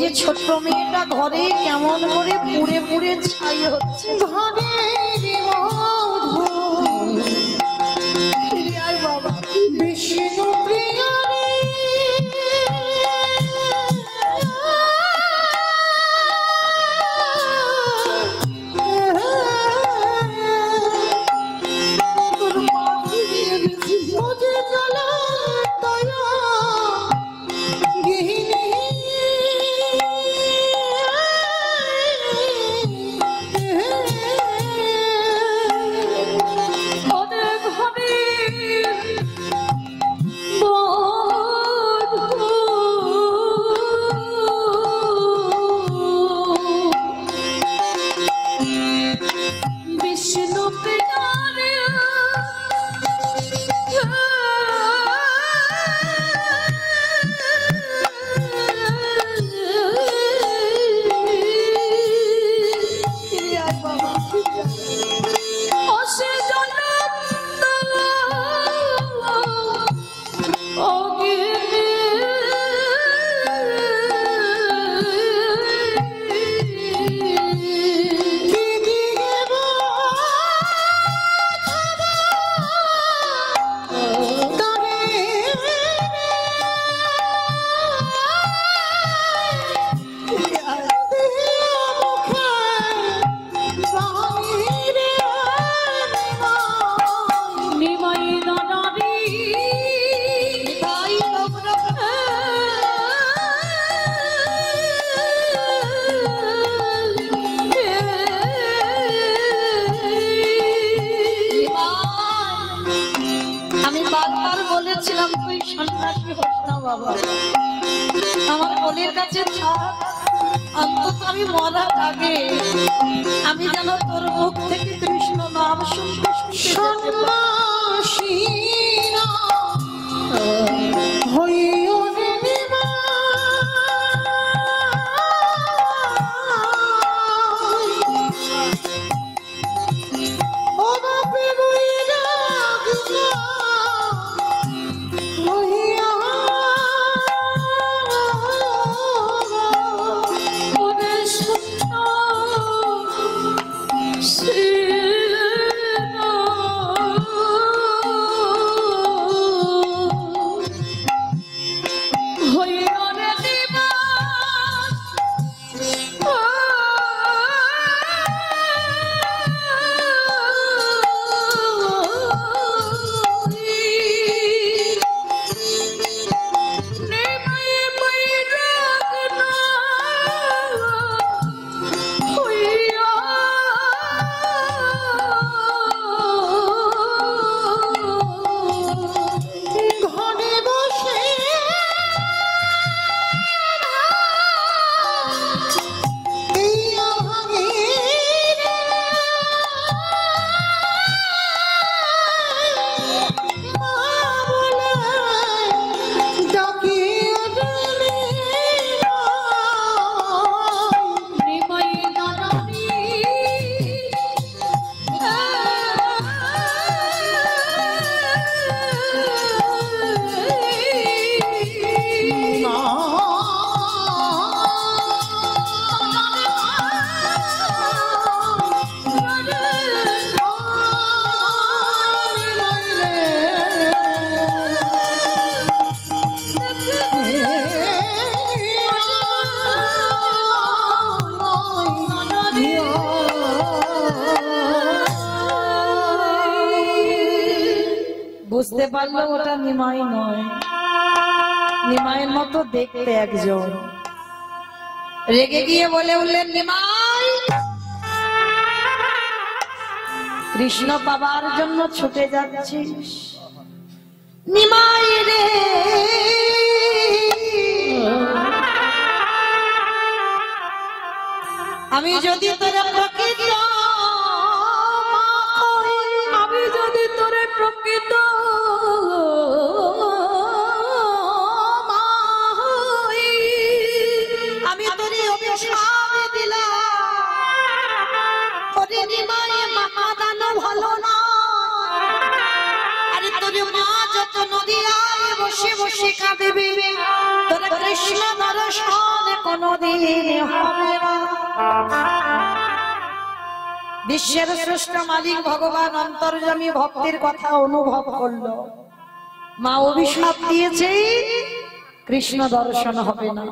যে ছোট্ট মেয়েটা ঘরে কেমন করে পুড়ে পুড়ে ছাই হচ্ছে। ঘরে বাবা বিষ্ণু প্রিয়া আমার বোনের কাছে অন্তত আমি মরার আগে আমি যেন তোর মুখ থেকে কৃষ্ণ নাম শুনতে বুঝতে পারলো ওটা নিমাই নয়, নিমাইয়ের মতো দেখতে একজন। রেগে গিয়ে বলে উঠলেন, নিমাই কৃষ্ণ পাবার জন্য ছুটে যাচ্ছিস? নিমাই রে আমি যদি তোরে প্রকৃত আমি যদি তোরে প্রকৃত আমি তোরে অভিশাপ দিলাম। ওরে নিমাই মা দানো ভালো না, আরে তোরে মা যত নদী আয় বসে বসে কাঁদবি, তোর কৃষ্ণ দর্শন কোনদিন হবে না। বিশ্বের শ্রেষ্ঠ মালিক ভগবান অন্তর্যামী ভক্তের কথা অনুভব করলো। মা অভিশাপ দিয়েছে কৃষ্ণ দর্শন হবে না।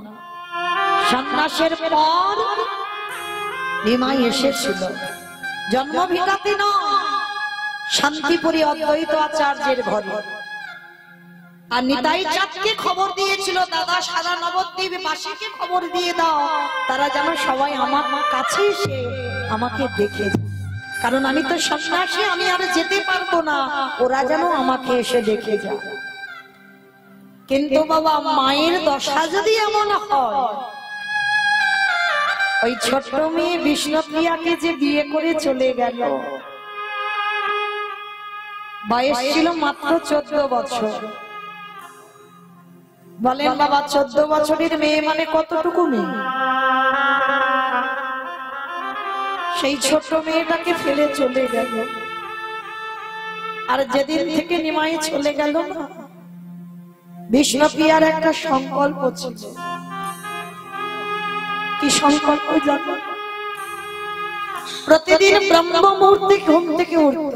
সন্ন্যাসের পর নিমাই এসেছিল, জন্মভিটাতে নয়, শান্তিপুরী অদ্বৈত আচার্যের ঘরে। আর নিতাই চাঁদকে খবর দিয়েছিল, দাদা সারা নবদ্বীপ বাসীকে খবর দিয়ে দাও, তারা যেন সবাই আমার কাছে এসে আমাকে দেখে, কারণ আমি তো সন্ন্যাসী, আমি আর যেতে পারবো না, ওরা যেন আমাকে এসে দেখে যায়। কিন্তু বাবা, মায়ের দশা যদি এমন হয়, ওই ছোট্ট মেয়ে বিষ্ণুপ্রিয়াকে যে বিয়ে করে চলে গেল, বয়স ছিল মাত্র 14 বছর। বলেন বাবা, 14 বছরের মেয়ে মানে কতটুকু মেয়ে? সেই ছোট মেয়েটাকে ফেলে চলে গেল। আর যেদিন থেকে নিমাই চলে গেল না, বিষ্ণুপ্রিয়ার একটা সংকল্প ছিল। কি সংকল্প জানো? প্রতিদিন ব্রহ্ম মুহূর্তে ঘুম থেকে উঠত।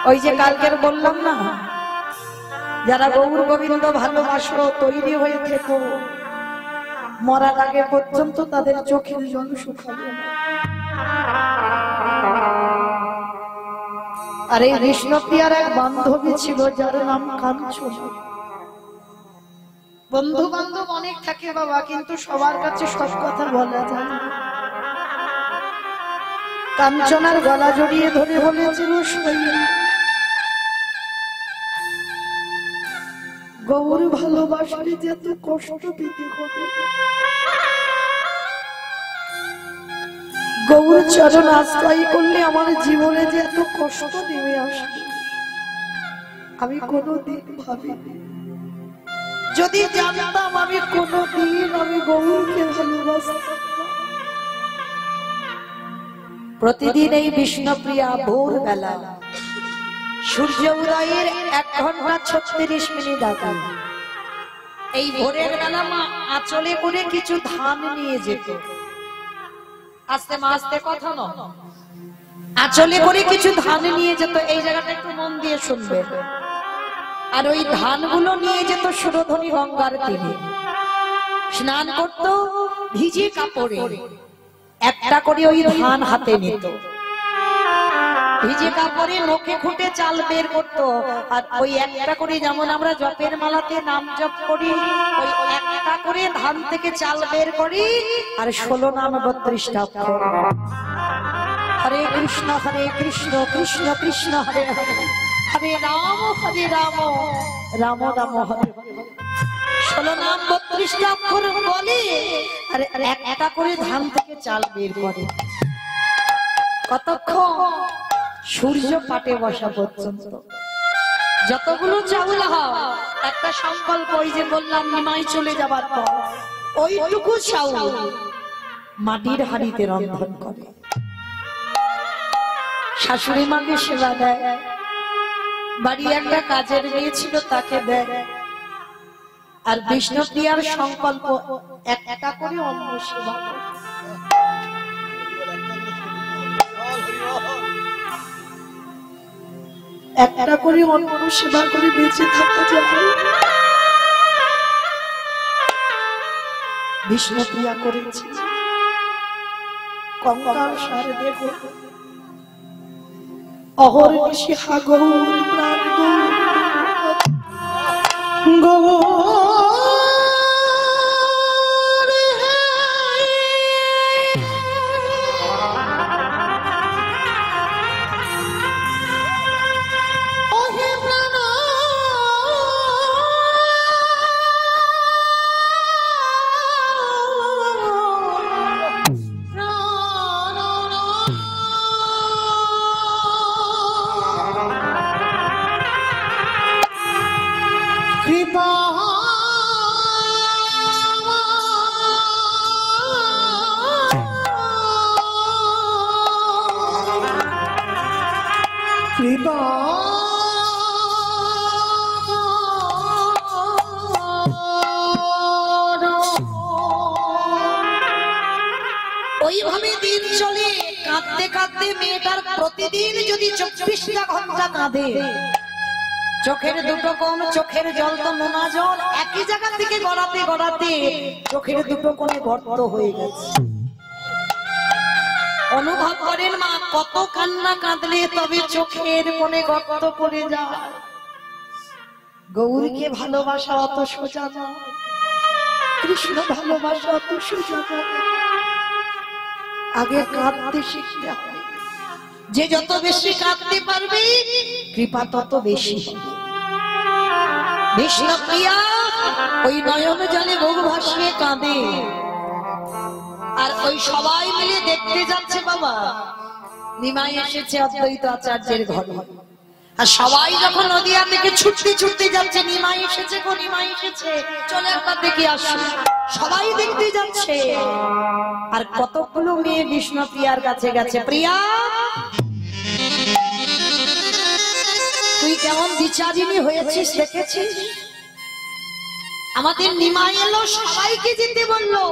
ওই যে কালকের বললাম না, যারা গৌর গোবিন্দ ভালোবাসো, তৈরি হয়ে থেকো, মরার আগে পর্যন্ত তাদের চোখের জল শুকাবে না। আর এই বিষ্ণুপ্রিয়ার এক বান্ধবী ছিল, যার নাম কাঞ্চনা। বন্ধু বান্ধব অনেক থাকে বাবা, কিন্তু সবার কাছে সব কথা বলা যায় না। কাঞ্চনার গলা জড়িয়ে ধরে বলেছিল, গৌর ভালোবাসলে যে এত কষ্ট পেতে হবে, গৌর চরণ আশ্রয় করলে আমার জীবনে যে এত কষ্ট নেমে আসবে, আমি কোনোদিন ভাবিনি। যদি জানতাম, আমি কোনোদিন আমি গৌরকে ভালোবাসতাম না। প্রতিদিন এই বিষ্ণুপ্রিয়া ভোরবেলা সূর্য উদয়ের 1 ঘন্টা 36 মিনিট আগে এই ভোরের বেলা মা আঁচলে করে কিছু ধান নিয়ে যেত। আস্তে মা, আস্তে কথা নয়, আঁচলে করে কিছু ধান নিয়ে যেত। এই জায়গাটা একটু মন দিয়ে শুনবে। আর ওই ধানগুলো নিয়ে যেত সুরধনী গঙ্গার তীরে, স্নান করত ভিজে কাপড়ে, একটা করে ওই ধান হাতে নিত, ভিজে কাপড়ে নখে খুঁটে চাল বের করতো। আর ওই একটা করে, যেমন আমরা জপের মালাতে নাম জপ করি, ওই একটা করে ধান থেকে চাল বের করি, আর 16 নাম 32টা অক্ষর। হরে কৃষ্ণ কৃষ্ণ কৃষ্ণ হরে হরে, হরে রাম রাম রাম হরে। 16 নাম 32টা অক্ষর বলে, আর একটা করে ধান থেকে চাল বের করে। কতক্ষণ? সূর্য পাটে বসা পর্যন্ত। যতগুলো চাউল হয়, একটা সংকল্প, ওই যে বললাম নিমাই চলে যাবার পর ওইটুকু চাউল মাটির হাঁড়িতে রন্ধন করে, শাশুড়ি মাকে সেবা দেয়, বাড়ি একটা কাজের মেয়ে ছিল তাকে দেয়। আর বিষ্ণুপ্রিয়ার সংকল্প, একটা করে অন্ন সেবা করে। একটা করে অন্য সেবা করে বেঁচে থাকা যাবে। বিষ্ণুপ্রিয়া করেছে। কঙ্কাল সার দেখো, অহর্নিশি হা গৌর প্রাণ গৌর ওইভাবে দিন চলে। কাঁদতে কাঁদতে মেয়েটার প্রতিদিন যদি 24টা ঘন্টা কাঁদে, চোখের দুটো কোণ, চোখের জল তো নোনা জল, একই জায়গা থেকে গড়াতে গড়াতে চোখের দুটো কোণে গর্ত হয়ে গেছে। অনুভব করেন মা, কত কান্না কাঁদলে তবে চোখের কোণে গর্ত পড়ে যায়। গৌরীকে ভালোবাসা অত সোজা নয়, কৃষ্ণ ভালোবাসা অত সোজা নয়। আগে কাঁদতে শিখতে হবে। যে যত বেশি কাঁদতে পারবে কৃপা তত বেশি হবে। বিষ্ণুপ্রিয়া ওই নয়ন জলে বুক ভাসিয়ে কাঁদে, আর ওই সবাই মিলে দেখতে যাচ্ছে বাবা নিমাই এসেছে অদ্বৈত আচার্যের ঘরে। আর সবাই যখন নদিয়া থেকে ছুটতে ছুটতে যাচ্ছে, নিমাই এসেছে গো, নিমাই এসেছে, চলে একবার দেখে আসো, সবাই দেখতে যাচ্ছে। আর কতগুলো মেয়ে বিষ্ণুপ্রিয়ার কাছে গেছে, প্রিয়া তুই কেমন বিচারিণী হয়েছিস দেখেছিস? আমাদের নিমাই এলো, সবাইকে যেতে বললো,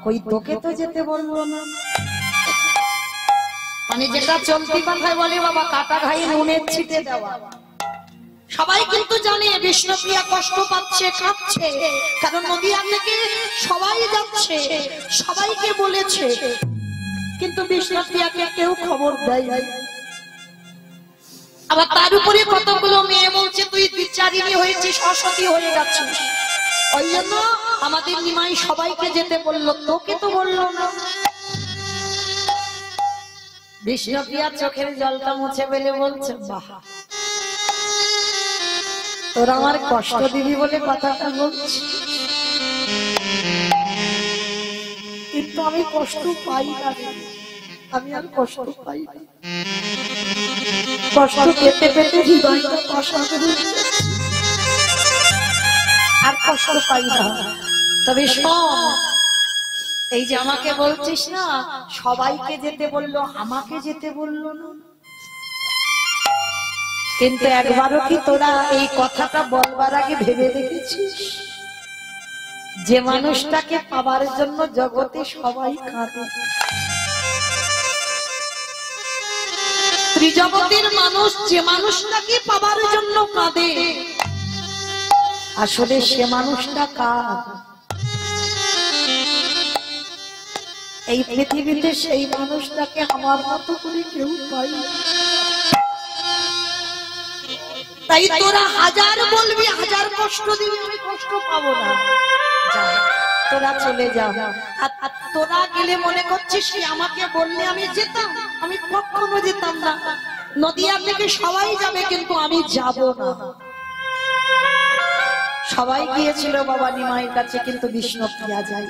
কই তোকে তো যেতে বললো না। মানে যেটা চলতি কথায় বলে বাবা, কাটা ঘায়ে নুনের ছিটে দেওয়া। সবাই কিন্তু জানে বিষ্ণুপ্রিয়া কষ্ট পাচ্ছে, কাঁদছে, কারণ নদিয়া থেকে সবাই যাচ্ছে, সবাইকে বলেছে, কিন্তু বিষ্ণুপ্রিয়াকে কেউ খবর দেয়। আবার তার উপরে কতগুলো মেয়ে বলছে তুই বিচারিণী হয়েছিস, অসতী হয়ে গেছিস, ওই জন্য আমাদের নিমাই সবাইকে যেতে বললো, তোকে তো বললো না। বিষ্ণুপ্রিয়া চোখের জলটা মুছে ফেলে বলছে, বাহ, তোর আমার কষ্ট দিবি বলে কথাটা বলছি, কিন্তু আমি কষ্ট পাই না, আমি আর কষ্ট পাই না। কষ্ট পেতে পেতে হৃদয়টা কষ্ট আর কষ্ট পাই না। তবে শোন, এই যে আমাকে বলছিস না সবাইকে যেতে বললো, আমাকে যেতে বললো না, কিন্তু একবারও কি তোরা এই কথাটা বলবার আগে ভেবে দেখেছিস? যে মানুষটাকে পাবার জন্য জগতে সবাই কাঁদে, ত্রিজগতের মানুষ যে মানুষটাকে পাবার জন্য কাঁদে, আসলে সে মানুষটা কার? এই পৃথিবীতে সেই মানুষটাকে আমার মতো করে কেউ পায় না। তাই তোরা হাজার বলবি, হাজার কষ্ট দিবি, আমি কষ্ট পাবো না, তোরা চলে যা। আর তোরা গেলে মনে করছিস আমাকে বললে আমি যেতাম? আমি কখনো যেতাম না। নদিয়া থেকে সবাই যাবে, কিন্তু আমি যাব না। সবাই গিয়েছিল বাবা নিমাইয়ের কাছে, কিন্তু বিষ্ণুপ্রিয়া যায়।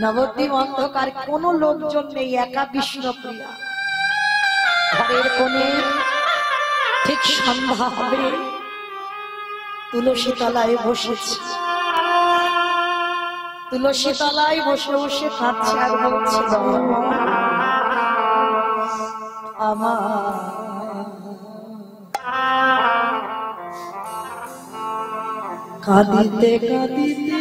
নবদ্বীপ অন্ধকার, কোন লোকজন নেই, একা বিষ্ণুপ্রিয়া ঘরের কোণে। ঠিক সন্ধ্যা হবে, তুলসী তলায় বসেছে, তুলসী তলায় বসে বসে কাঁদছে আর বলছে, আমার কাঁদিতে কাঁদিতে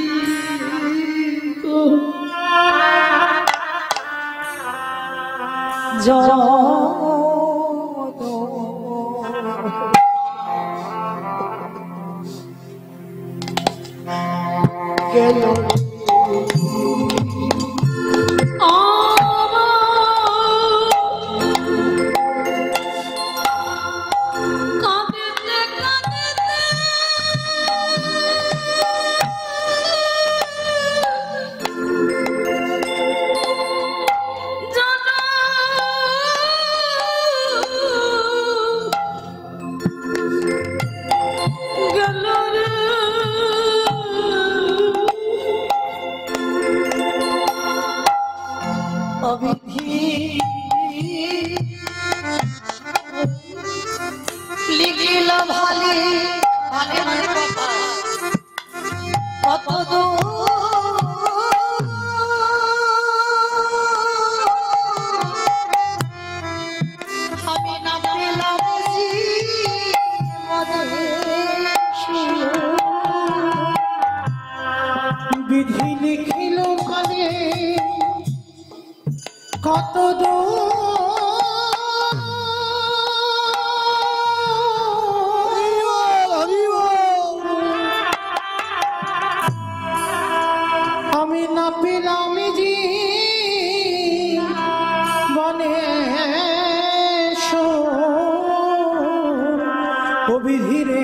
গেল লিখিল ভালে ভালে ভালে কথা কত আমি না পেলাম বিধি লিখিল ভালে কত দূর আমি না পেলাম জি বনে অবিধিরে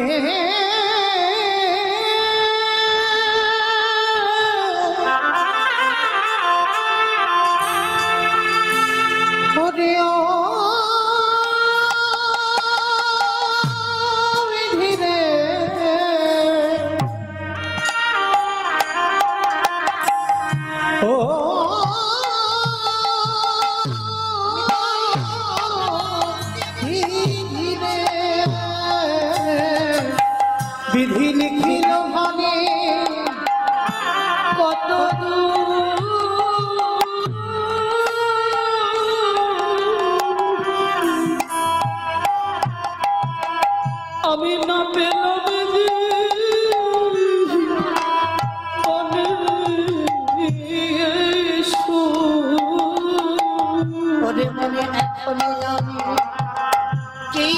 বিধি লিখিল ভানে কত আমি না পেলাম মনে মনে এখনো জানি কি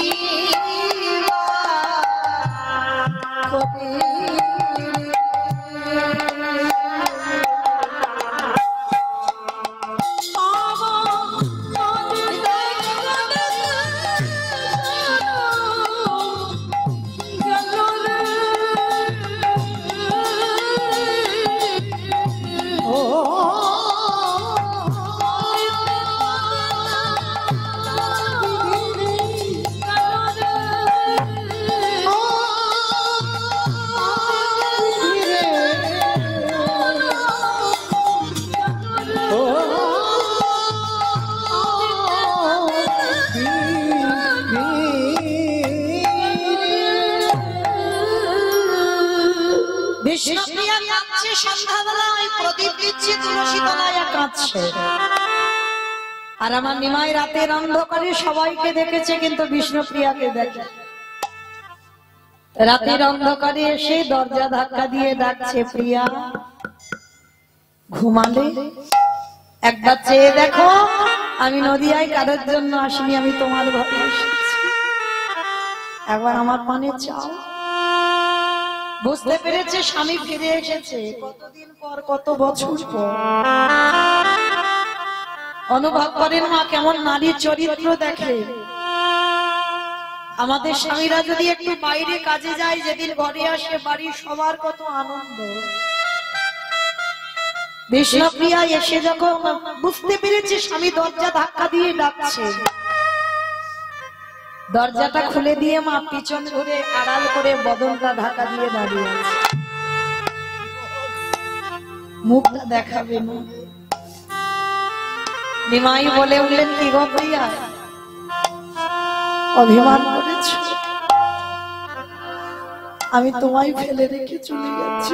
বিষ্ণুপ্রিয়া কাঁদছে, সন্ধ্যাবেলায় প্রদীপ দিচ্ছে তুলসী তলায় কাঁদছে। আর আমার নিমাই রাতের অন্ধকারে সবাইকে দেখেছে, কিন্তু বিষ্ণুপ্রিয়াকে দেখে। রাতের অন্ধকারে এসে দরজা ধাক্কা দিয়ে ডাকছে, প্রিয়া ঘুমালে? একবার চেয়ে দেখো, আমি নদিয়ায় কারোর জন্য আসিনি, আমি তোমার ঘরে এসেছি, একবার আমার পানে চাও। বুঝতে পেরেছে স্বামী ফিরে এসেছে, কতদিন পর, কত বছর পর। অনুভব করেন মা কেমন নারীর চরিত্র দেখে। আমাদের স্বামীরা যদি একটু বাইরে কাজে যায়, যেদিন ঘরে আসে বাড়ির সবার কত আনন্দ। বিষ্ণুপ্রিয়া এসে যখন বুঝতে পেরেছে স্বামী দরজা ধাক্কা দিয়ে ডাকছে, দরজাটা খুলে দিয়ে মা পিছন ঘুরে আড়াল করে বদনটা ঢাকা দিয়ে দাঁড়িয়ে আছে। মুখটা দেখাবে না। নিমাই বলে উঠলেন, কি গো প্রিয়া, অভিমান করেছ? আমি তোমায় ফেলে রেখে চলে যাচ্ছি,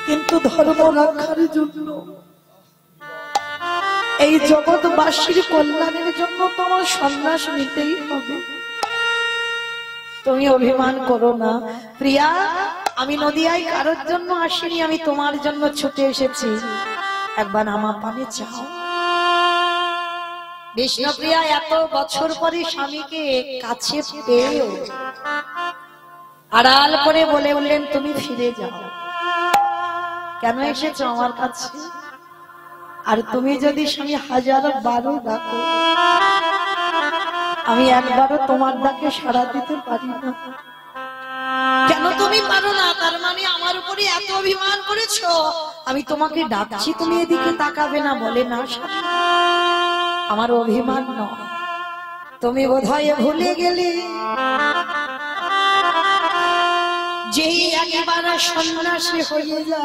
কিন্তু ধর্ম রক্ষার জন্য, এই জগৎবাসীর কল্যাণের জন্য তোমার সন্ন্যাস নিতেই হবে। তুমি অভিমান করো না প্রিয়া, আমি নদিয়ায় কারোর জন্য আসিনি, আমি তোমার জন্য ছুটে এসেছি, একবার আমার পানে চাও। বিষ্ণুপ্রিয়া এত বছর পরে স্বামীকে কাছে পেয়েও আড়াল করে বলে বললেন, তুমি ফিরে যাও। কেন এসেছো আমার কাছে? আর তুমি যদি স্বামী 1000বার ডাকো, আমি একবারও তোমার ডাকে সাড়া দিতে পারি না। কেন তুমি পারো না? তার মানে আমার উপরে এত অভিমান করেছো, আমি তোমাকে ডাকছি তুমি এদিকে তাকাবে না? বলে না, আমার অভিমান নয়, তুমি বোধহয় ভুলে গেলে যেই একবার সন্ন্যাসী হয়ে যা,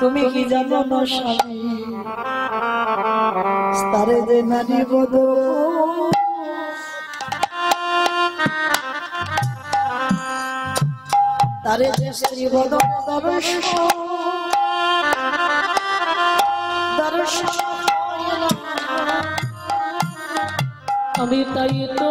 তুমি কি জানো না স্বামী, তারে যে নারী বধ, তারে যে স্ত্রী বধ দর্শন, আমি তাই তো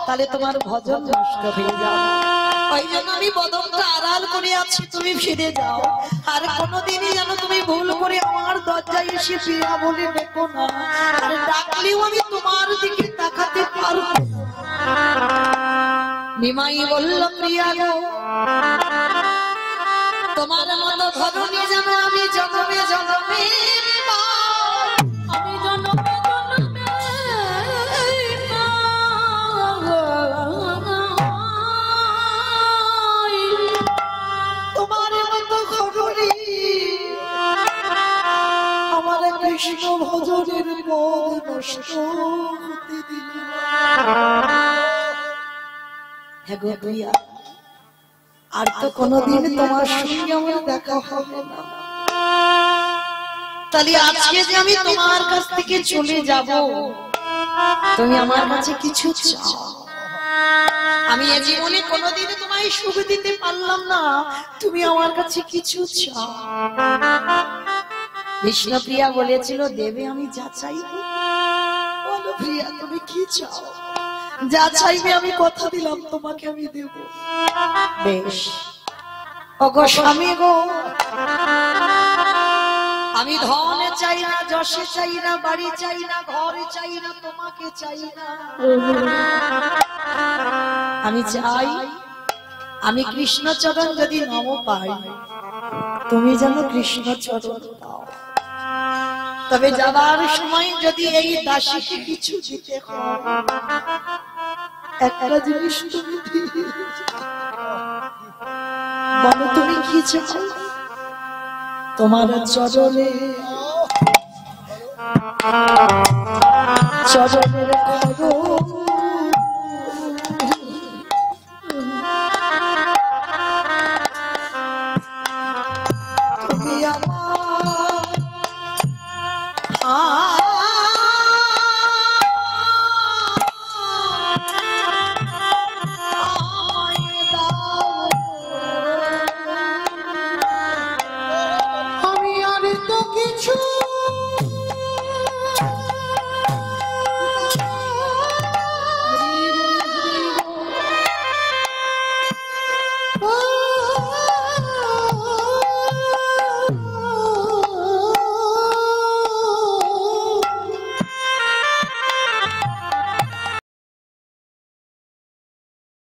তাহলে তোমার ভজন নষ্ট হয়ে যাবে। ওই জন্য আমি বদনটা আড়াল করে আছি, তুমি ফিরে যাও। আর কোনোদিনই যেন তুমি ভুল করে আমার দরজায় এসে প্রিয়া বলে ডেকো না। আর ডাকলেও আমি তোমার দিকে তাকাতে পারবো না। নিমাই বলল, প্রিয়া গো, তোমার মতো ধরনী যেন আমি জন্মে জন্মে আমি জন্মে তোমার মতো ধরনী আমার কৃষ্ণ ভজনের পথ নষ্ট হতে দিল না। হ্যাঁ গো প্রিয়া, আর তো কোনোদিন তোমার সঙ্গে আমার দেখা হবে না। তাহলে আজকে যে আমি তোমার কাছ থেকে চলে যাব, তুমি আমার কাছে কিছু চাও। আমি এ জীবনে কোনোদিন তোমায় সুখ দিতে পারলাম না, তুমি আমার কাছে কিছু চাও। বিষ্ণুপ্রিয়া বলেছিল, দেবে আমি যা চাইবো। বলো প্রিয়া, তুমি কি চাও? যা চাইবে আমি কথা দিলাম তোমাকে আমি দেব। বেশ। ওগো স্বামী গো, আমি ধন চাই না, যশে চাই না, বাড়ি চাই না, ঘর চাই না, তোমাকে চাই না। আমি চাই আমি কৃষ্ণচরণ যদি নাম পাই, তুমি যেন কৃষ্ণচরণ পাও। তবে যাবার সময় যদি এই দাসীকে কিছু দিতে হয়, একটা জিনিস তুমি বলো, তুমি কি চাও? তোমার চরণে চরণের তুমি আমার আমি আর তো কিছু